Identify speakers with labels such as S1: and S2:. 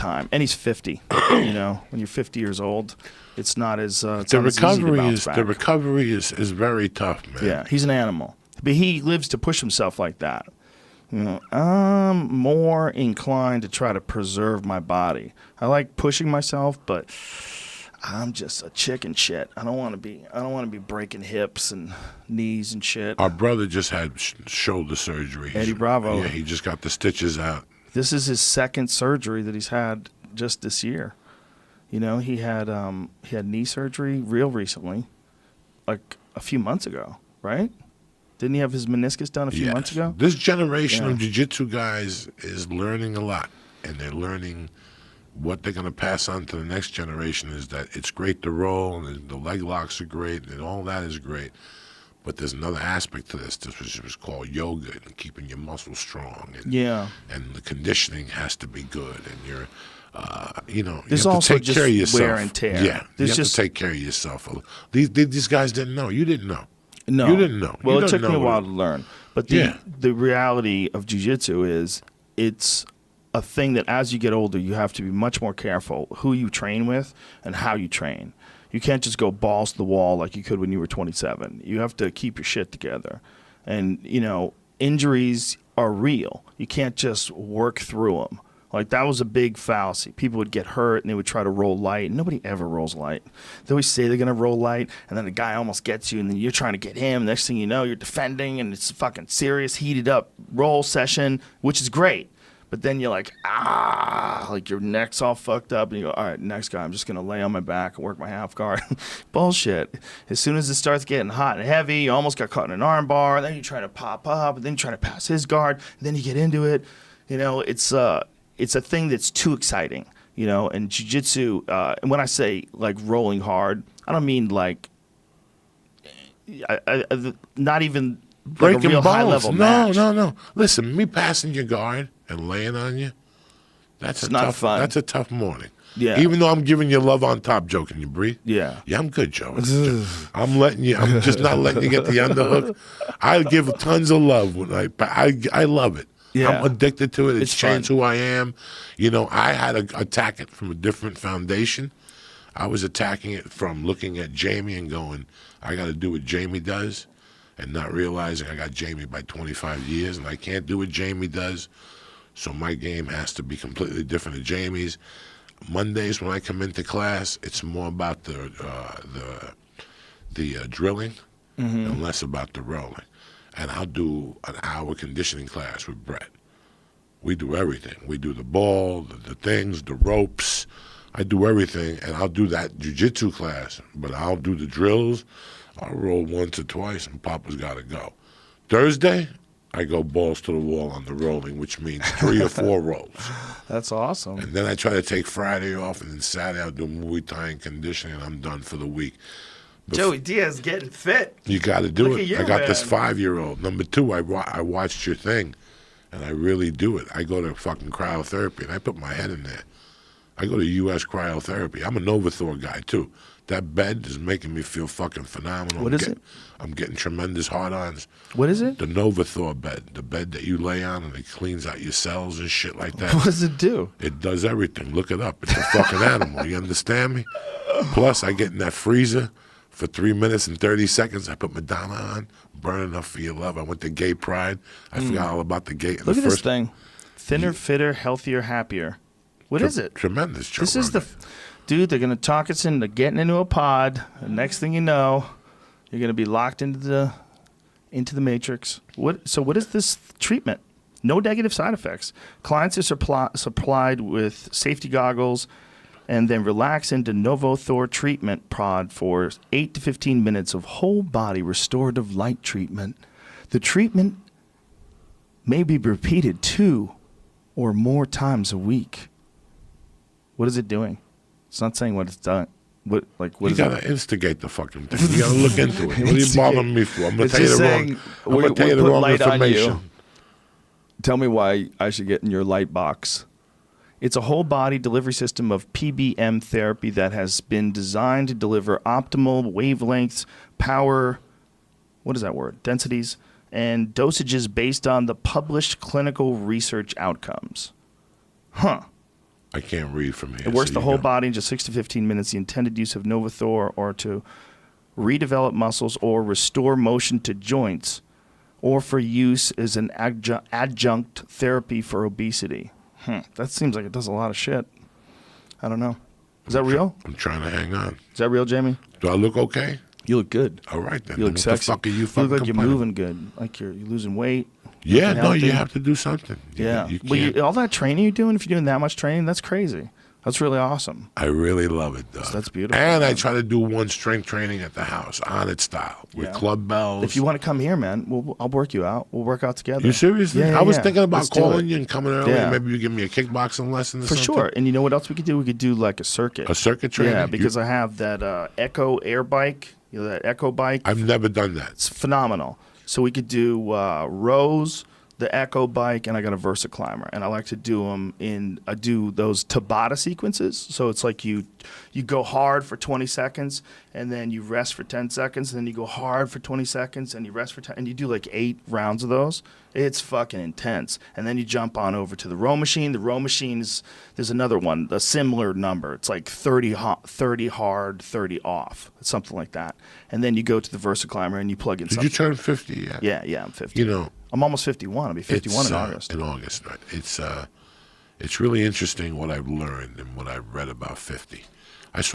S1: time. And he's 50. You know, when you're 50 years old, it's not as it's
S2: The
S1: not as easy to
S2: recovery
S1: bounce back.
S2: is very tough, man.
S1: Yeah, he's an animal. But he lives to push himself like that. You know, I'm more inclined to try to preserve my body. I like pushing myself, but I'm just a chicken shit. I don't want to be breaking hips and knees and shit.
S2: Our brother just had shoulder surgery.
S1: Eddie Bravo.
S2: Yeah, he just got the stitches out.
S1: This is his second surgery that he's had just this year. You know, he had knee surgery real recently, like a few months ago, right? Didn't he have his meniscus done a few months ago?
S2: This generation of jiu-jitsu guys is learning a lot, and they're learning what they're going to pass on to the next generation is that it's great to roll, and the leg locks are great, and all that is great. But there's another aspect to this. This was called yoga, and keeping your muscles strong. And, and the conditioning has to be good, and you're, you know,
S1: there's
S2: you have
S1: also
S2: to take
S1: just
S2: care of yourself.
S1: wear and tear.
S2: Yeah,
S1: There's
S2: you have
S1: just
S2: to take care of yourself. These guys didn't know. You didn't know.
S1: No.
S2: You didn't know.
S1: Well,
S2: You
S1: it took
S2: didn't
S1: me a
S2: know
S1: while
S2: what-
S1: to learn. But the reality of jiu-jitsu is it's a thing that as you get older, you have to be much more careful who you train with and how you train. You can't just go balls to the wall like you could when you were 27. You have to keep your shit together. And, you know, injuries are real. You can't just work through them. Like, that was a big fallacy. People would get hurt, and they would try to roll light. Nobody ever rolls light. They always say they're going to roll light, and then the guy almost gets you, and then you're trying to get him. Next thing you know, you're defending, and it's a fucking serious, heated up roll session, which is great. But then you're like, like your neck's all fucked up, and you go, all right, next guy, I'm just going to lay on my back and work my half guard. Bullshit. As soon as it starts getting hot and heavy, you almost got caught in an arm bar, and then you try to pop up, and then you try to pass his guard, and then you get into it. You know, it's a thing that's too exciting, you know, and jiu-jitsu, and when I say, like, rolling hard, I don't mean, like, not even like
S2: breaking
S1: a real
S2: bones.
S1: high-level match.
S2: No. Listen, me passing your guard and laying on you, that's
S1: It's not fun.
S2: That's a tough morning.
S1: Yeah.
S2: Even though I'm giving you love on top, Joe, can you breathe?
S1: Yeah.
S2: Yeah, I'm good, Joe. I'm just not letting you get the underhook. I give tons of love when I love it.
S1: Yeah.
S2: I'm addicted to it.
S1: It's
S2: changed
S1: fun.
S2: who I am. You know, I had to attack it from a different foundation. I was attacking it from looking at Jamie and going, I got to do what Jamie does, and not realizing I got Jamie by 25 years, and I can't do what Jamie does. So my game has to be completely different than Jamie's. Mondays when I come into class, it's more about the drilling and less about the rolling. And I'll do an hour conditioning class with Brett. We do everything. We do the ball, the things, the ropes. I do everything, and I'll do that jiu-jitsu class, but I'll do the drills. I'll roll once or twice, and Papa's got to go. Thursday, I go balls to the wall on the rolling, which means 3 or 4 rolls.
S1: That's awesome.
S2: And then I try to take Friday off, and then Saturday I'll do Muay Thai and conditioning, and I'm done for the week.
S1: Joey Diaz getting fit.
S2: You got to do
S1: Look
S2: it.
S1: at you,
S2: I got this
S1: man.
S2: 5-year-old. Number 2, I watched your thing, and I really do it. I go to fucking cryotherapy, and I put my head in there. I go to U.S. cryotherapy. I'm a Novathor guy, too. That bed is making me feel fucking phenomenal.
S1: What is it?
S2: I'm getting tremendous hard-ons.
S1: What is it?
S2: The Novathor bed, the bed that you lay on, and it cleans out your cells and shit like that.
S1: What does it do?
S2: It does everything. Look it up. It's a fucking animal. You understand me? Plus, I get in that freezer for 3 minutes and 30 seconds. I put Madonna on. Burn enough for your love. I went to Gay Pride. I forgot all about the gay.
S1: Look at this thing. Thinner, fitter, healthier, happier. What is it?
S2: Tremendous, Joe.
S1: This is dude, they're going to talk us into getting into a pod. And next thing you know, you're going to be locked into the matrix. So what is this treatment? No negative side effects. Clients are supplied with safety goggles and then relax into Novothor treatment pod for 8 to 15 minutes of whole body restorative light treatment. The treatment may be repeated 2 or more times a week. What is it doing? It's not saying what it's done. What
S2: You
S1: is
S2: gotta
S1: it?
S2: instigate the fucking thing. You gotta look into it. What are you bothering me for? I'm gonna
S1: It's
S2: tell you
S1: just
S2: the
S1: saying,
S2: wrong. I'm gonna
S1: we
S2: tell you the
S1: put
S2: wrong
S1: light on you.
S2: information.
S1: Tell me why I should get in your light box. It's a whole body delivery system of PBM therapy that has been designed to deliver optimal wavelengths, power, what is that word? Densities, and dosages based on the published clinical research outcomes. Huh.
S2: I can't read from here.
S1: It works
S2: so
S1: the
S2: you
S1: whole
S2: go.
S1: body in just 6 to 15 minutes. The intended use of Novathor or to redevelop muscles or restore motion to joints, or for use as an adjunct therapy for obesity. That seems like it does a lot of shit. I don't know. Is that real?
S2: I'm trying to hang on.
S1: Is that real, Jamie?
S2: Do I look okay?
S1: You look good.
S2: All right, then.
S1: You look
S2: What
S1: sexy.
S2: the fuck are you
S1: You
S2: fucking
S1: look like you're
S2: complaining?
S1: moving good. Like you're losing weight.
S2: Yeah,
S1: looking
S2: no, you
S1: healthy.
S2: have to do something.
S1: Yeah.
S2: You
S1: But
S2: can't.
S1: all that training you're doing, if you're doing that much training, that's crazy. That's really awesome.
S2: I really love it, though.
S1: That's beautiful,
S2: And I
S1: man.
S2: try to do one strength training at the house, on it style, with
S1: Yeah.
S2: club bells.
S1: If you want to come here, man, I'll work you out. We'll work out together.
S2: You seriously?
S1: Yeah,
S2: I was
S1: yeah.
S2: thinking about
S1: Let's do
S2: calling
S1: it.
S2: you and coming early.
S1: Yeah.
S2: Maybe you give me a kickboxing lesson or
S1: For
S2: something.
S1: sure. And you know what else we could do? We could do like a circuit.
S2: A circuit training?
S1: Yeah, because I have that Echo air bike, that Echo bike.
S2: I've never done that.
S1: It's phenomenal. So we could do rows, the Echo bike, and I got a Versa climber, and I like to do them I do those Tabata sequences. So it's like you go hard for 20 seconds, and then you rest for 10 seconds, and then you go hard for 20 seconds, and you rest for 10, and you do like 8 rounds of those. It's fucking intense. And then you jump on over to the row machine. The row machine there's another one, a similar number. It's like 30 hard, 30 off, something like that. And then you go to the Versa climber and you plug in
S2: Did
S1: something.
S2: you turn 50 yet?
S1: Yeah, I'm 50.
S2: You know,
S1: I'm almost 51. I'll be 51 in August.
S2: In August, right? It's really interesting what I've learned and what I've read about 50.